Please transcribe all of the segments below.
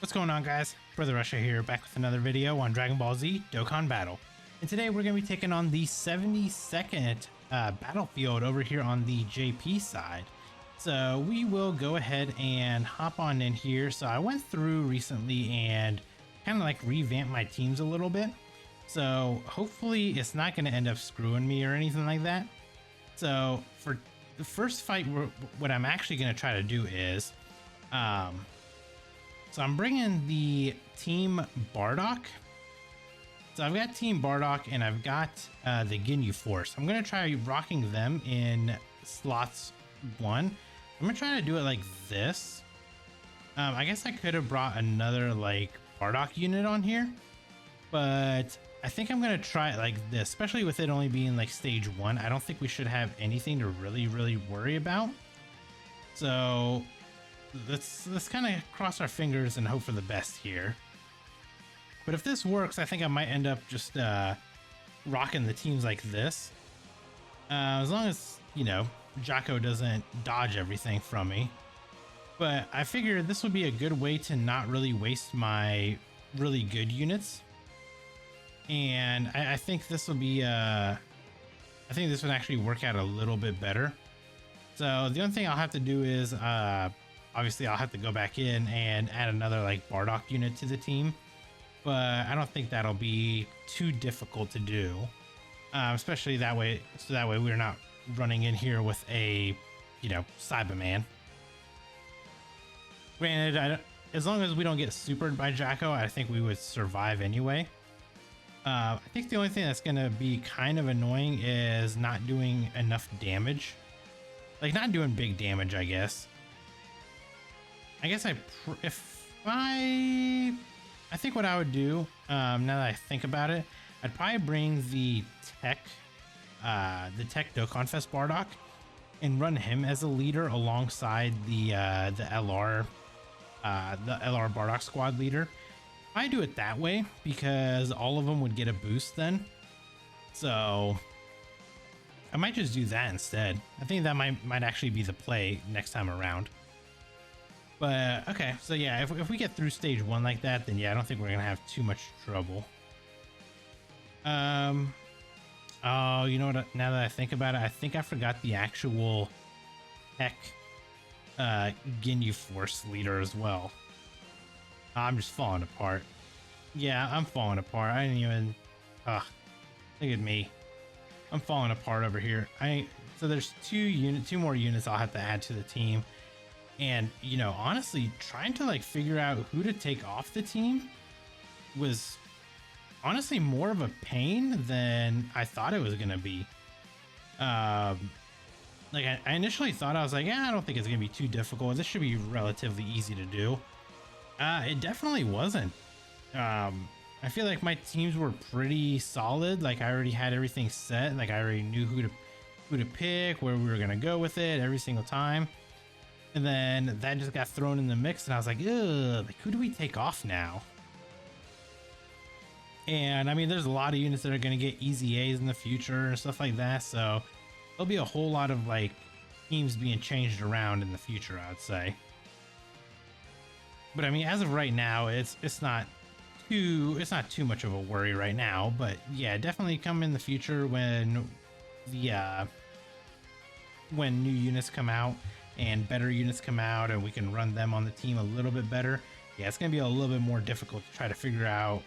What's going on, guys? Brother Russia here, back with another video on Dragon Ball Z Dokkan Battle. And today we're going to be taking on the 72nd battlefield over here on the JP side. So we will go ahead and hop on in here. So I went through recently and kind of like revamped my teams a little bit. So hopefully it's not going to end up screwing me or anything like that. So for the first fight, what I'm actually going to try to do is... So I'm bringing the Team Bardock. So I've got Team Bardock and I've got the Ginyu Force. I'm going to try rocking them in slots 1. I'm going to try to do it like this. I guess I could have brought another like Bardock unit on here, but I think I'm going to try it like this, especially with it only being like stage 1. I don't think we should have anything to really worry about. So let's kind of cross our fingers and hope for the best here. But if this works, I think I might end up just rocking the teams like this. As long as, you know, Jocko doesn't dodge everything from me. But I figured this would be a good way to not really waste my really good units. And I think this will be, I think this would actually work out a little bit better. So the only thing I'll have to do is, obviously I'll have to go back in and add another like Bardock unit to the team, but I don't think that'll be too difficult to do, especially that way. So that way we're not running in here with a, you know, Cyberman. Granted, as long as we don't get supered by Jocko, I think we would survive anyway. I think the only thing that's going to be kind of annoying is not doing enough damage, like not doing big damage, I guess. I guess I think what I would do, now that I think about it, I'd probably bring the Tech Dokkan Fest Bardock and run him as a leader alongside the LR Bardock squad leader. I do it that way because all of them would get a boost then. So I might just do that instead. I think that might actually be the play next time around. But okay, so yeah, if we get through stage 1 like that, then yeah, I don't think we're gonna have too much trouble. Oh, you know what? Now that I think about it, I think I forgot the actual Tech Ginyu Force leader as well. I'm just falling apart. Yeah, I'm falling apart. I didn't even. Look at me. I'm falling apart over here. So there's two more units I'll have to add to the team. And, you know, honestly, trying to like figure out who to take off the team was honestly more of a pain than I thought it was going to be. Like I initially thought, I was like, yeah, I don't think it's going to be too difficult. This should be relatively easy to do. It definitely wasn't. I feel like my teams were pretty solid. Like I already had everything set. Like I already knew who to pick, where we were going to go with it every single time. And then that just got thrown in the mix, and I was like, ugh, like, who do we take off now? And I mean, there's a lot of units that are going to get easy A's in the future and stuff like that. So there'll be a whole lot of like teams being changed around in the future, I'd say. But I mean, as of right now, it's not too much of a worry right now. But yeah, definitely come in the future when when new units come out and better units come out and we can run them on the team a little bit better. Yeah, it's gonna be a little bit more difficult to try to figure out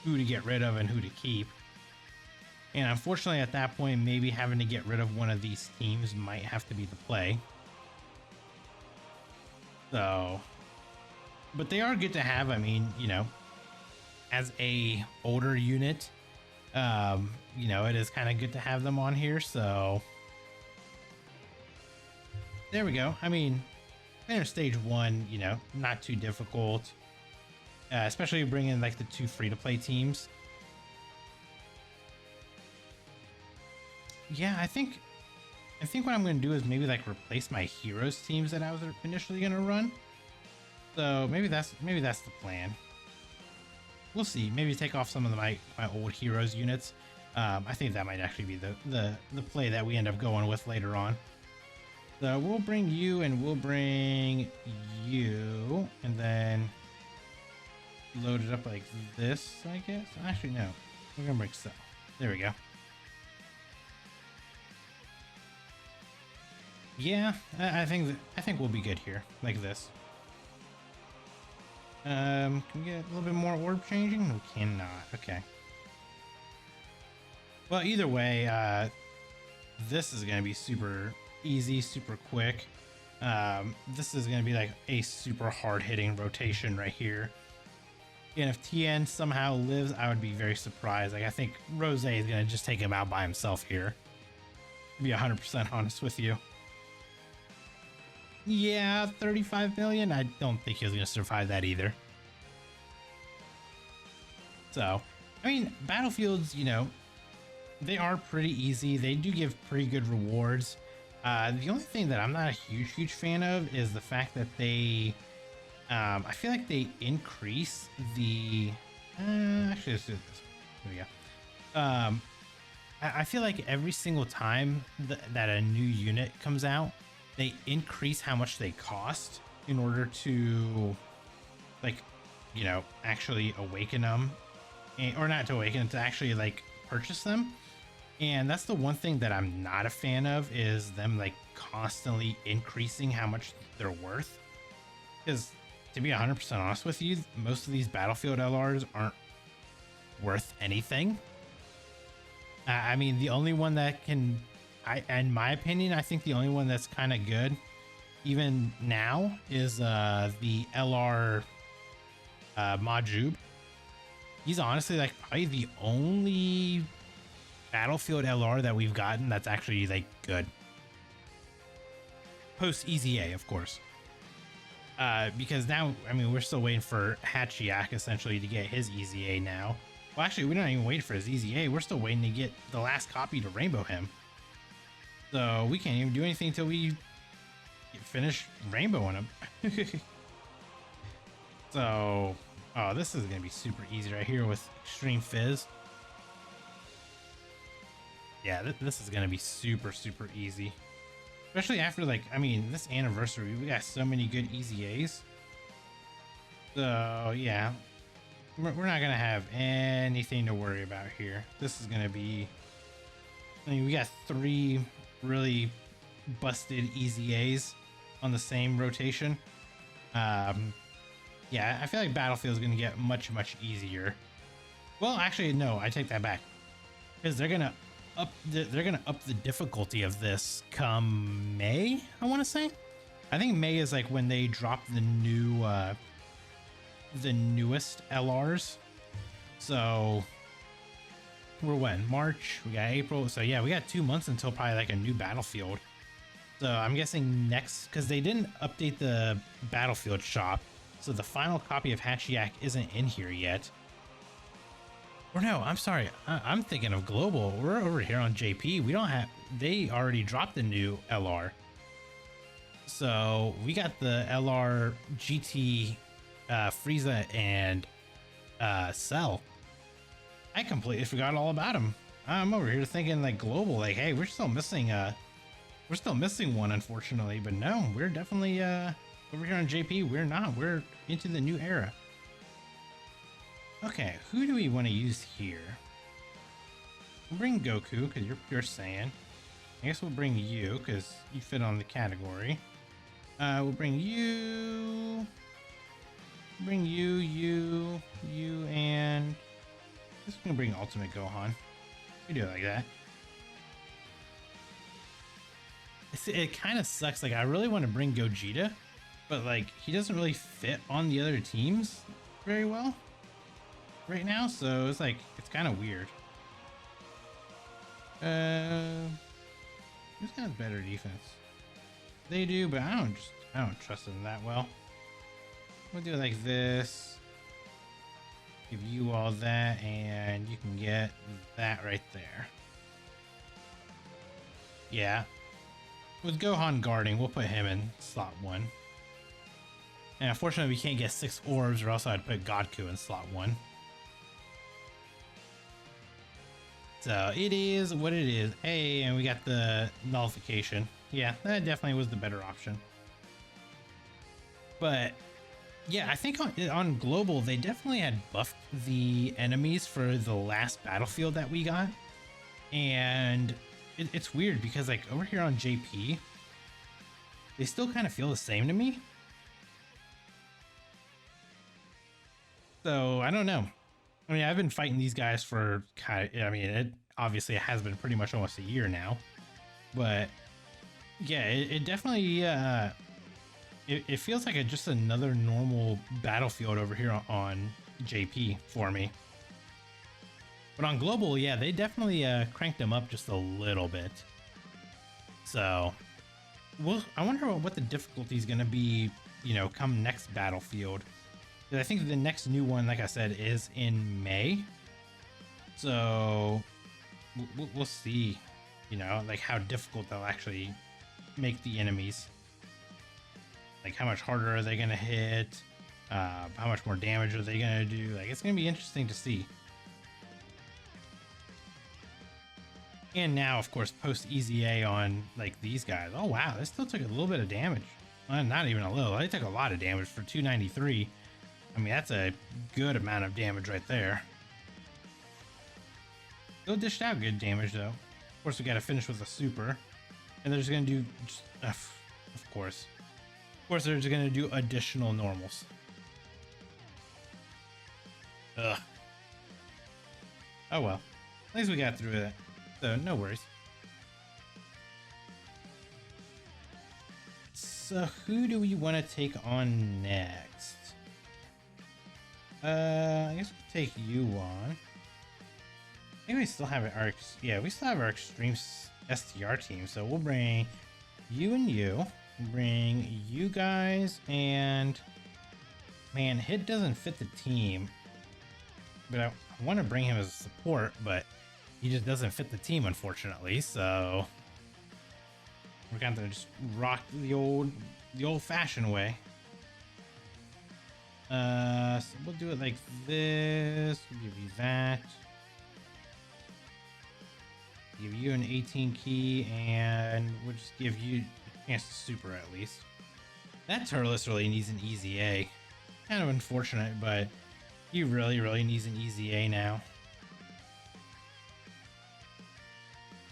who to get rid of and who to keep. And unfortunately at that point, maybe having to get rid of one of these teams might have to be the play. So, but they are good to have. I mean, you know, as a older unit, you know, it is kind of good to have them on here. So there we go. I mean, in stage 1, you know, not too difficult, especially bringing like the 2 free-to-play teams. Yeah, I think what I'm going to do is maybe like replace my heroes teams that I was initially going to run. So maybe that's the plan. We'll see. Maybe take off some of my old heroes units. I think that might actually be the play that we end up going with later on. So we'll bring you and we'll bring you, and then load it up like this, I guess. Actually, no. We're gonna bring Cell. There we go. Yeah, I think we'll be good here, like this. Can we get a little bit more orb changing? We cannot. Okay. Well, either way, this is gonna be super easy, super quick. This is gonna be like a super hard-hitting rotation right here. And if TN somehow lives, I would be very surprised. Like, I think Rose is gonna just take him out by himself here. To be 100% honest with you. Yeah, 35 million. I don't think he was gonna survive that either. So, I mean, battlefields, you know, they are pretty easy. They do give pretty good rewards. The only thing that I'm not a huge fan of is the fact that they, I feel like they increase the, actually let's do this. Here we go. I feel like every single time that a new unit comes out, they increase how much they cost in order to, like, you know, actually awaken them, or not to awaken, to actually like purchase them. And that's the one thing that I'm not a fan of, is them like constantly increasing how much they're worth. Because to be 100% honest with you, most of these Battlefield LRs aren't worth anything. I mean, the only one that can, in my opinion, I think the only one that's kind of good, even now, is the LR Majub. He's honestly like probably the only Battlefield LR that we've gotten that's actually like good. Post EZA, of course. Because now, I mean, we're still waiting for Hachiyak essentially to get his EZA now. Well, actually, we're not even waiting for his EZA. We're still waiting to get the last copy to rainbow him. So we can't even do anything until we finish rainbowing him. So, oh, this is going to be super easy right here with Extreme Fizz. Yeah, this is going to be super easy. Especially after, like, I mean, this anniversary, we got so many good EZAs. So, yeah. We're not going to have anything to worry about here. This is going to be, I mean, we got 3 really busted EZAs on the same rotation. Yeah, I feel like Battlefield is going to get much easier. Well, actually, no, I take that back, because they're gonna up the difficulty of this come May. I want to say, I think May is like when they drop the new, the newest LRs. So we're when? March, we got April. So yeah, we got 2 months until probably like a new Battlefield. So I'm guessing next, because they didn't update the Battlefield shop, so the final copy of Hachiyak isn't in here yet. Or no, I'm sorry, I'm thinking of Global. We're over here on JP. We don't have, they already dropped the new LR. So we got the LR GT, Frieza and Cell. I completely forgot all about him. I'm over here thinking like Global, like, hey, we're still missing one, unfortunately. But no, we're definitely over here on JP. We're not. We're into the new era. Okay, who do we want to use here? We'll bring Goku because you're pure Saiyan. I guess we'll bring you because you fit on the category. We'll bring you. Bring you, and this is gonna bring Ultimate Gohan. We do it like that. It kind of sucks. Like, I really want to bring Gogeta, but like he doesn't really fit on the other teams very well right now. So it's like it's kind of weird. Who's got better defense? They do, but I don't trust them that well. We'll do it like this. Give you all that, and you can get that right there. Yeah. With Gohan guarding, we'll put him in slot 1. And unfortunately, we can't get 6 orbs, or else I'd put Godku in slot 1. So it is what it is. Hey, and we got the nullification. Yeah, that definitely was the better option. But Yeah, I think on global they definitely had buffed the enemies for the last battlefield that we got, and it's weird because like over here on JP, they still kind of feel the same to me. So I don't know. I mean, I've been fighting these guys for I mean, it obviously has been pretty much almost a year now, but yeah, it definitely it feels like just another normal battlefield over here on JP for me. But on global, yeah, they definitely cranked them up just a little bit. So, well, I wonder what the difficulty is going to be, you know, come next battlefield. Because I think the next new one, like I said, is in May. So, we'll see, you know, like how difficult they'll actually make the enemies. Like how much harder are they going to hit? How much more damage are they going to do? Like it's going to be interesting to see. And now, of course, post Easy A on like these guys. Oh wow, they still took a little bit of damage. Well, not even a little. They took a lot of damage for 293. I mean, that's a good amount of damage right there. Still dished out good damage though. Of course, we got to finish with a super, and they're just going to do, of course. Of course, they're just going to do additional normals. Ugh. Oh well. At least we got through that. So, no worries. So, who do we want to take on next? I guess we'll take you on. I think we still have our... Yeah, we still have our Extreme STR team. So, we'll bring you and you. Bring you guys and man, Hit doesn't fit the team, but I want to bring him as a support, but he just doesn't fit the team, unfortunately. So we're going to just rock the old-fashioned way. So we'll do it like this. We'll give you that. Give you an 18 key, and we'll just give you chance to super at least. That Turles really needs an easy A. Kind of unfortunate, but he really needs an easy A now.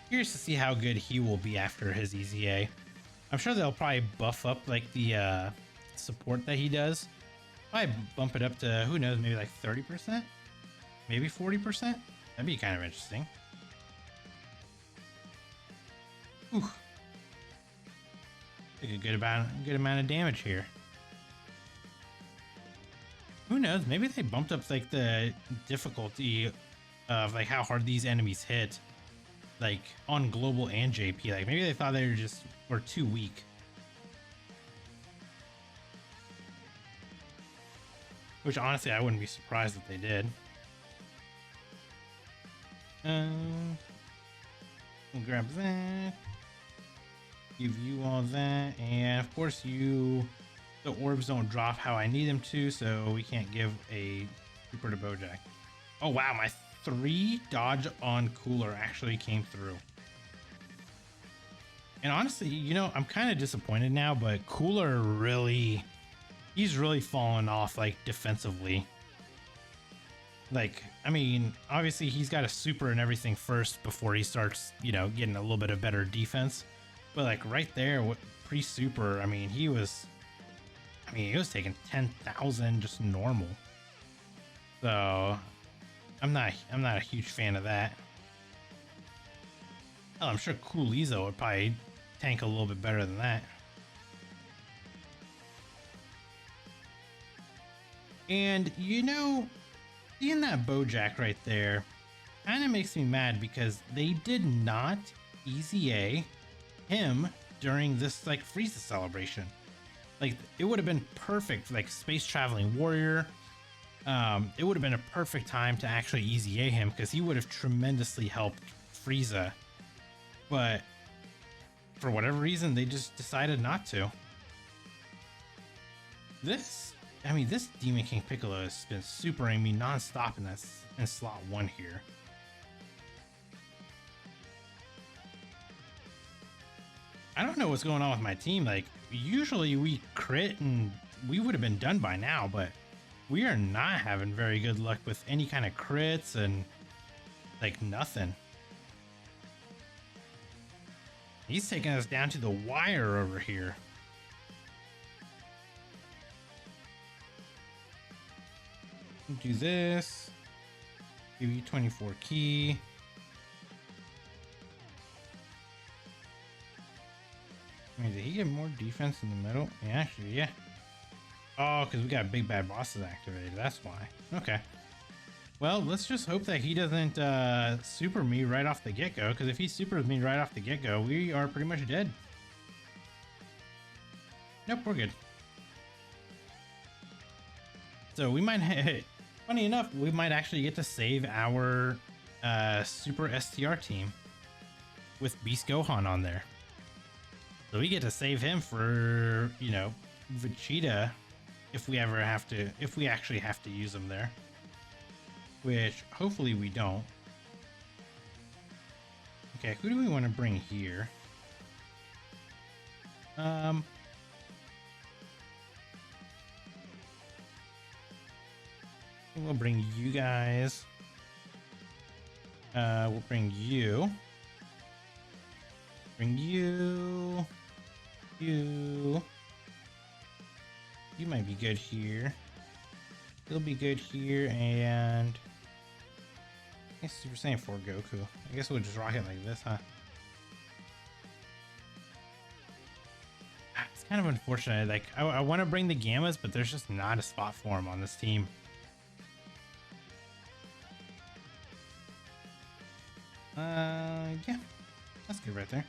Curious to see how good he will be after his easy A. I'm sure they'll probably buff up like the support that he does. Probably bump it up to, who knows, maybe like 30%? Maybe 40%? That'd be kind of interesting. Ooh. Like a good amount of damage here. Who knows? Maybe they bumped up like the difficulty of like how hard these enemies hit, like on global and JP. Like maybe they thought they were too weak. Which honestly, I wouldn't be surprised if they did. We'll grab that. Give you all that, and of course the orbs don't drop how I need them to, so we can't give a super to Bojack. Oh wow, my 3 dodge on Cooler actually came through. And honestly, you know, I'm kind of disappointed now, but Cooler he's really fallen off like defensively. Like, I mean, obviously he's got a super and everything first before he starts, you know, getting a little bit of better defense. But like right there, pre-super, I mean, he was taking 10,000 just normal. So I'm not a huge fan of that. Oh, I'm sure Coolizo would probably tank a little bit better than that. And you know, seeing that Bojack right there kind of makes me mad because they did not easy A him during this like Frieza celebration. Like it would have been perfect, like space traveling warrior. It would have been a perfect time to actually easy A him because he would have tremendously helped Frieza. But for whatever reason, they just decided not to. This Demon King Piccolo has been supering me non-stop in slot 1 here. I don't know what's going on with my team. Like, usually we crit and we would have been done by now, but we are not having very good luck with any kind of crits and like nothing. He's taking us down to the wire over here. Do this. Give you 24 key. I mean, did he get more defense in the middle? Yeah, actually, yeah. Oh, because we got big bad bosses activated. That's why. Okay. Well, let's just hope that he doesn't super me right off the get-go, because if he supers me right off the get-go, we are pretty much dead. Nope, we're good. So we might, funny enough, we might actually get to save our Super STR team with Beast Gohan on there. So we get to save him for, you know, Vegeta if we ever have to, if we actually have to use him there. Which hopefully we don't. Okay, who do we want to bring here? I think we'll bring you guys. We'll bring you. Bring you. You. You might be good here. He'll be good here, and I guess Super Saiyan 4 Goku. I guess we'll just rock it like this, huh? It's kind of unfortunate. Like, I want to bring the Gammas, but there's just not a spot for him on this team. Yeah, that's good right there.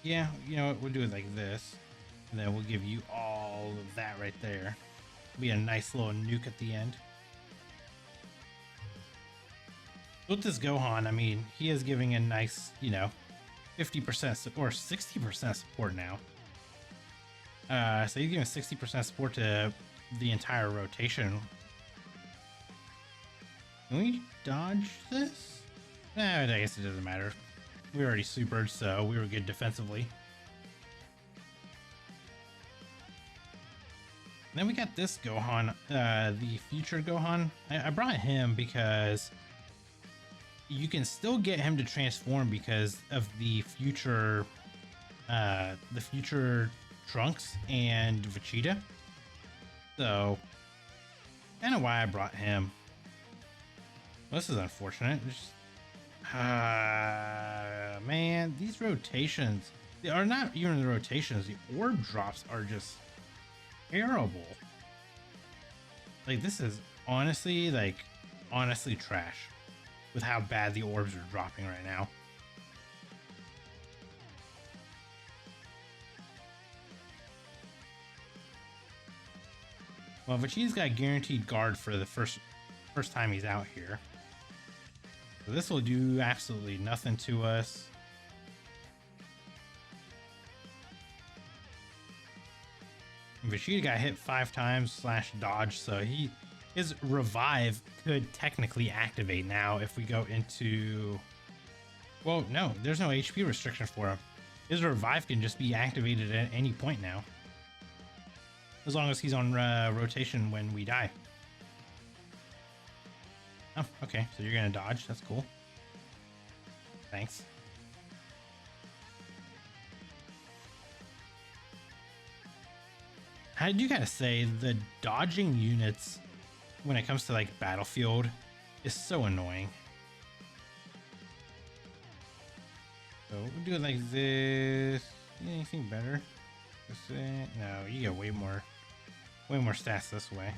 Yeah, you know what, we'll do it like this, and then we'll give you all of that right there. Be a nice little nuke at the end. With this Gohan, I mean, he is giving a nice, you know, 50% or 60% support now. So he's giving 60% support to the entire rotation. Can we dodge this? I guess it doesn't matter. We already supered, so we were good defensively. Then we got this Gohan, the future Gohan. I brought him because you can still get him to transform because of the future Trunks and Vegeta. So, kind of why I brought him. Well, this is unfortunate. Man, these rotations, they are not even the rotations. The orb drops are just terrible. Like, this is honestly, honestly trash with how bad the orbs are dropping right now. Well, Vegeta's got guaranteed guard for the first time he's out here. So this will do absolutely nothing to us. Vegeta got hit 5 times / dodge, so his revive could technically activate now if we go into... Well, no, there's no HP restriction for him. His revive can just be activated at any point now. As long as he's on rotation when we die. Oh, okay, so you're gonna dodge, that's cool. Thanks. I do gotta say, the dodging units when it comes to like Battlefield is so annoying. So we'll do it like this. Anything better? No, you get way more stats this way.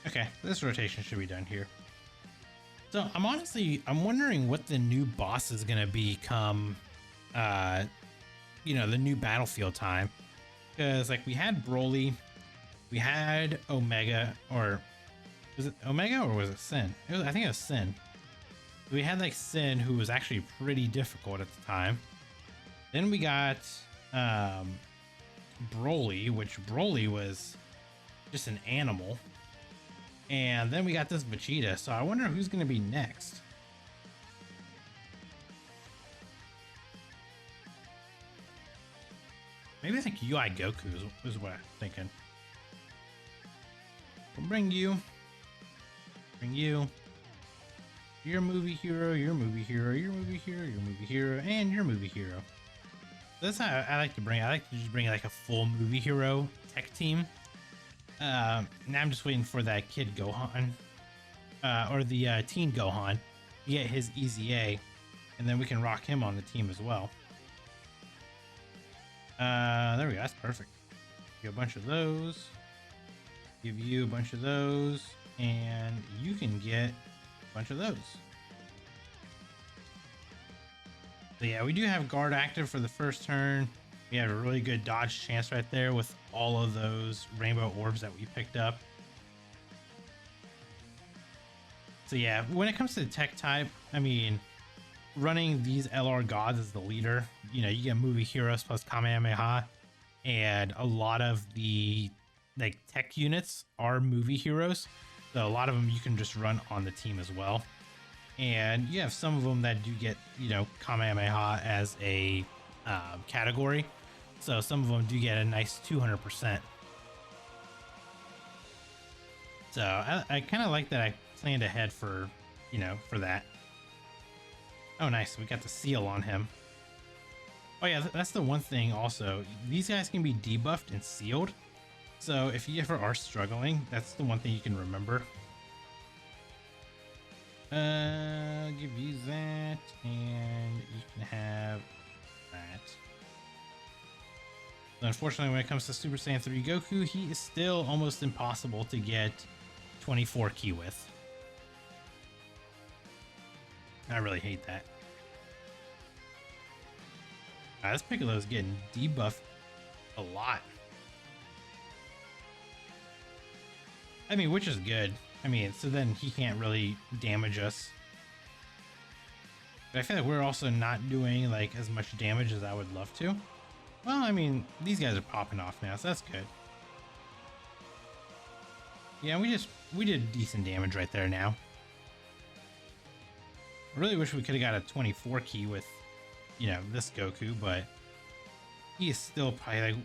Okay, this rotation should be done here. So I'm wondering what the new boss is gonna become. You know, the new Battlefield time, because like we had Broly, we had Omega, or was it Omega or was it Sin? I think it was Sin. We had like Sin, who was actually pretty difficult at the time. Then we got Broly, which Broly was just an animal. And then we got this Vegeta, so I wonder who's going to be next. Maybe I think UI Goku is what I'm thinking. We'll bring you. Bring you. Your movie hero, your movie hero, your movie hero, your movie hero, and your movie hero. That's how I like to bring. I like to just bring like a full movie hero tech team. Now I'm just waiting for that kid Gohan, or the teen Gohan, to get his Easy A, and then we can rock him on the team as well. There we go. That's perfect. Give a bunch of those. Give you a bunch of those, and you can get a bunch of those. So yeah, we do have guard active for the first turn. We have a really good dodge chance right there with all of those rainbow orbs that we picked up. So yeah, when it comes to tech type, I mean, running these LR gods as the leader, you know, you get movie heroes plus Kamehameha, and a lot of the like tech units are movie heroes. So a lot of them you can just run on the team as well. And you have some of them that do get, you know, Kamehameha as a category. So some of them do get a nice 200%. So I kind of like that I planned ahead for, you know, for that. Oh, nice. We got the seal on him. Oh, yeah, that's the one thing also. These guys can be debuffed and sealed. So if you ever are struggling, that's the one thing you can remember. Give you that, and you can have that. So unfortunately, when it comes to Super Saiyan 3 Goku, he is still almost impossible to get 24 key with. I really hate that. This Piccolo's getting debuffed a lot. I mean, which is good. I mean, so then he can't really damage us. But I feel like we're also not doing like as much damage as I would love to. Well, I mean, these guys are popping off now, so that's good. Yeah, we did decent damage right there now. I really wish we could have got a 24 key with, you know, this Goku, but he is still probably like,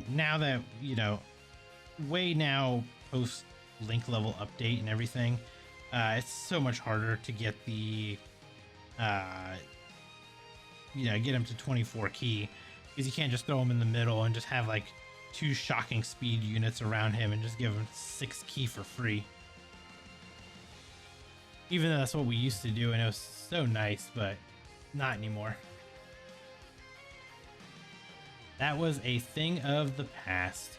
now that, you know, way now post link level update and everything, it's so much harder to get the you know, get him to 24 key, because you can't just throw him in the middle and just have like 2 shocking speed units around him and just give him 6 key for free. Even though that's what we used to do and it was so nice, but not anymore. That was a thing of the past.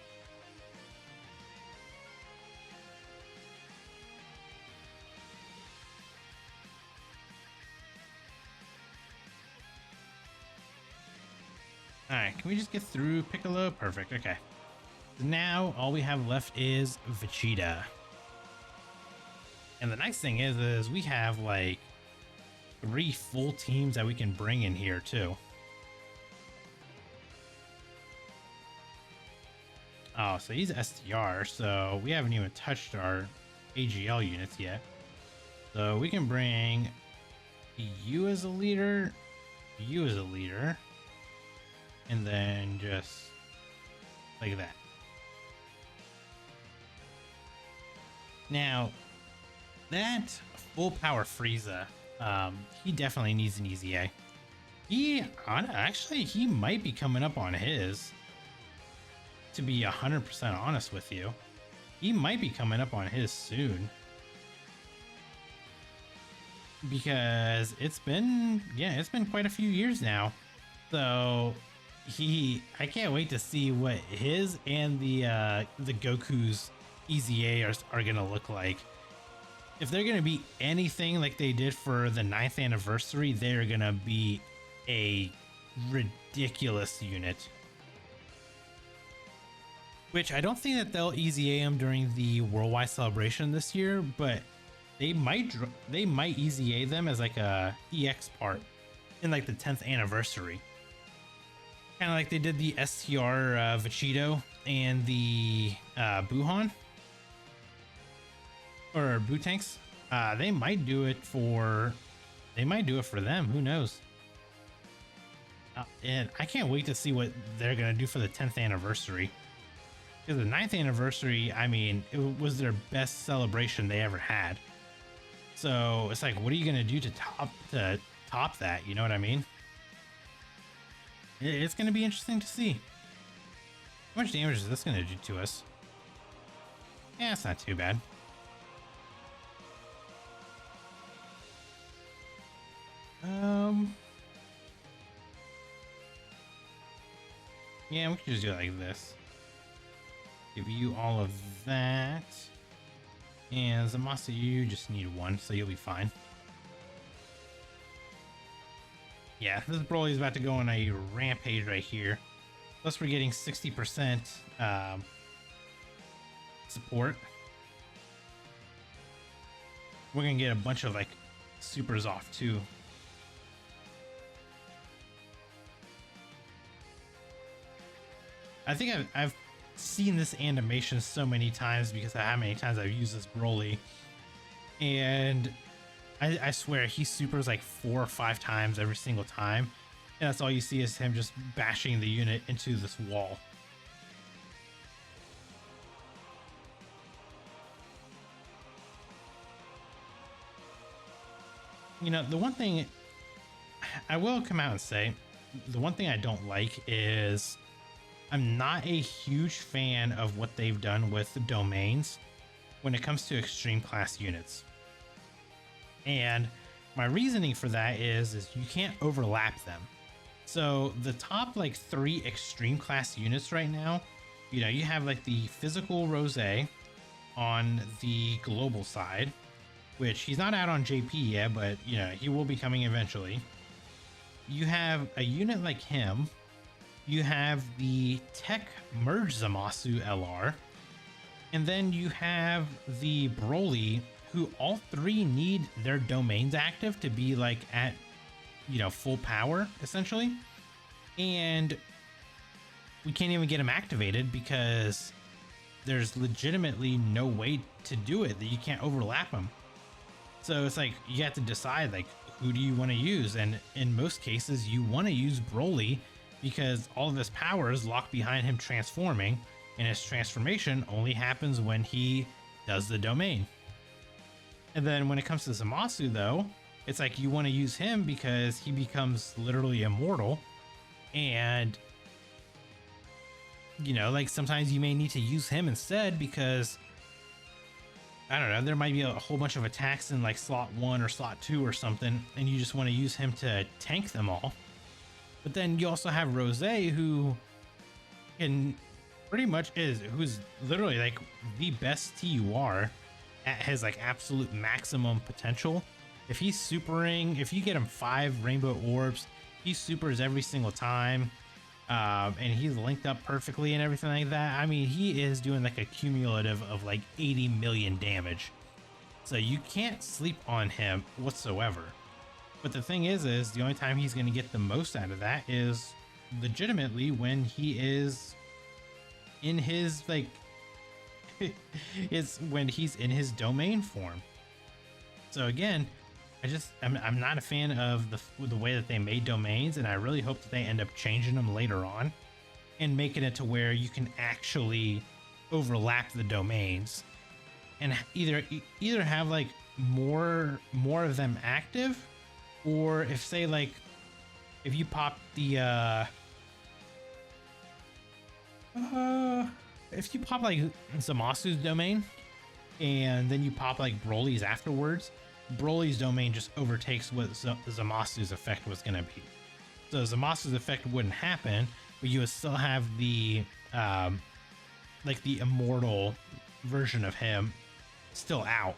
Alright, can we just get through Piccolo? Perfect, okay. Now, all we have left is Vegeta. And the nice thing is we have like 3 full teams that we can bring in here too. Oh, so he's STR, so we haven't even touched our AGL units yet. So we can bring you as a leader, you as a leader, and then just like that. Now, that full power Frieza, he definitely needs an Easy A. Actually, he might be coming up on his. To be 100% honest with you, he might be coming up on his soon, because it's been quite a few years now. So I can't wait to see what his and the Goku's Easy A are gonna look like. If they're gonna be anything like they did for the 9th anniversary, they're gonna be a ridiculous unit. Which I don't think that they'll Easy A him during the worldwide celebration this year, but they might Easy A them as like a EX part in like the 10th anniversary. Kind of like they did the STR Vegito and the Buhan or Butanks. They might do it for them. Who knows? And I can't wait to see what they're gonna do for the 10th anniversary. Because the 9th anniversary, I mean, it was their best celebration they ever had. So it's like, what are you gonna do to top that? You know what I mean? It's gonna be interesting to see. How much damage is this gonna do to us? Yeah, it's not too bad. Yeah, we can just do it like this. Give you all of that. And Zamasu, you just need one, so you'll be fine. Yeah, this Broly's about to go on a rampage right here. Plus we're getting 60% support. We're gonna get a bunch of like supers off too. I think I've seen this animation so many times because of how many times I've used this Broly, and I swear he supers like 4 or 5 times every single time, and that's all you see is him just bashing the unit into this wall. You know, the one thing I will come out and say, the one thing I don't like is I'm not a huge fan of what they've done with domains when it comes to extreme class units. And my reasoning for that is you can't overlap them. So the top like 3 extreme class units right now, you know, you have like the physical Rose on the global side, which he's not out on JP yet, but you know, he will be coming eventually. You have a unit like him. You have the Tech Merge Zamasu LR, and then you have the Broly, who all 3 need their domains active to be like at, you know, full power essentially. And we can't even get them activated because there's legitimately no way to do it, that you can't overlap them. So it's like you have to decide like, who do you want to use? And in most cases you want to use Broly, because all of his power is locked behind him transforming, and his transformation only happens when he does the domain. And then when it comes to Zamasu though, it's like you want to use him because he becomes literally immortal, and you know, like sometimes you may need to use him instead because I don't know, there might be a whole bunch of attacks in like slot 1 or slot 2 or something, and you just want to use him to tank them all. But then you also have Rose, who can pretty much who's literally like the best TUR at his like absolute maximum potential. If he's supering, if you get him 5 rainbow orbs, he supers every single time. And he's linked up perfectly and everything like that. I mean, he is doing like a cumulative of like 80 million damage. So you can't sleep on him whatsoever. But the thing is the only time he's going to get the most out of that is legitimately when he is in his like it's when he's in his domain form. So again, I'm not a fan of the way that they made domains, and I really hope that they end up changing them later on and making it to where you can actually overlap the domains and either have like more of them active, or if say like if you pop the if you pop like Zamasu's domain and then you pop like Broly's afterwards, Broly's domain just overtakes what Zamasu's effect was going to be. So Zamasu's effect wouldn't happen, but you would still have the like the immortal version of him still out.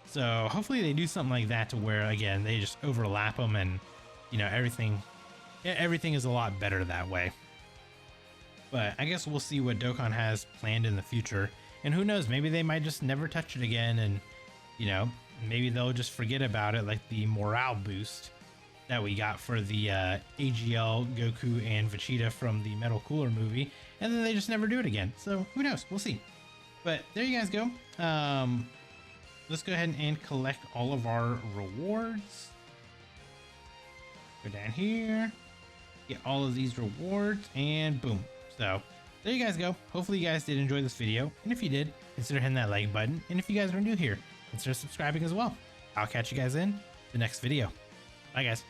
So hopefully they do something like that to where again they just overlap them, and you know, everything is a lot better that way. But I guess we'll see what Dokkan has planned in the future, and who knows, maybe they might just never touch it again, and you know, maybe they'll just forget about it, like the morale boost that we got for the AGL, Goku, and Vegeta from the Metal Cooler movie, and then they just never do it again. So who knows? We'll see. But there you guys go. Let's go ahead and collect all of our rewards. Go down here. get all of these rewards, and boom. So there you guys go. Hopefully you guys did enjoy this video, and if you did, consider hitting that like button, and if you guys are new here, consider subscribing as well. I'll catch you guys in the next video. Bye guys.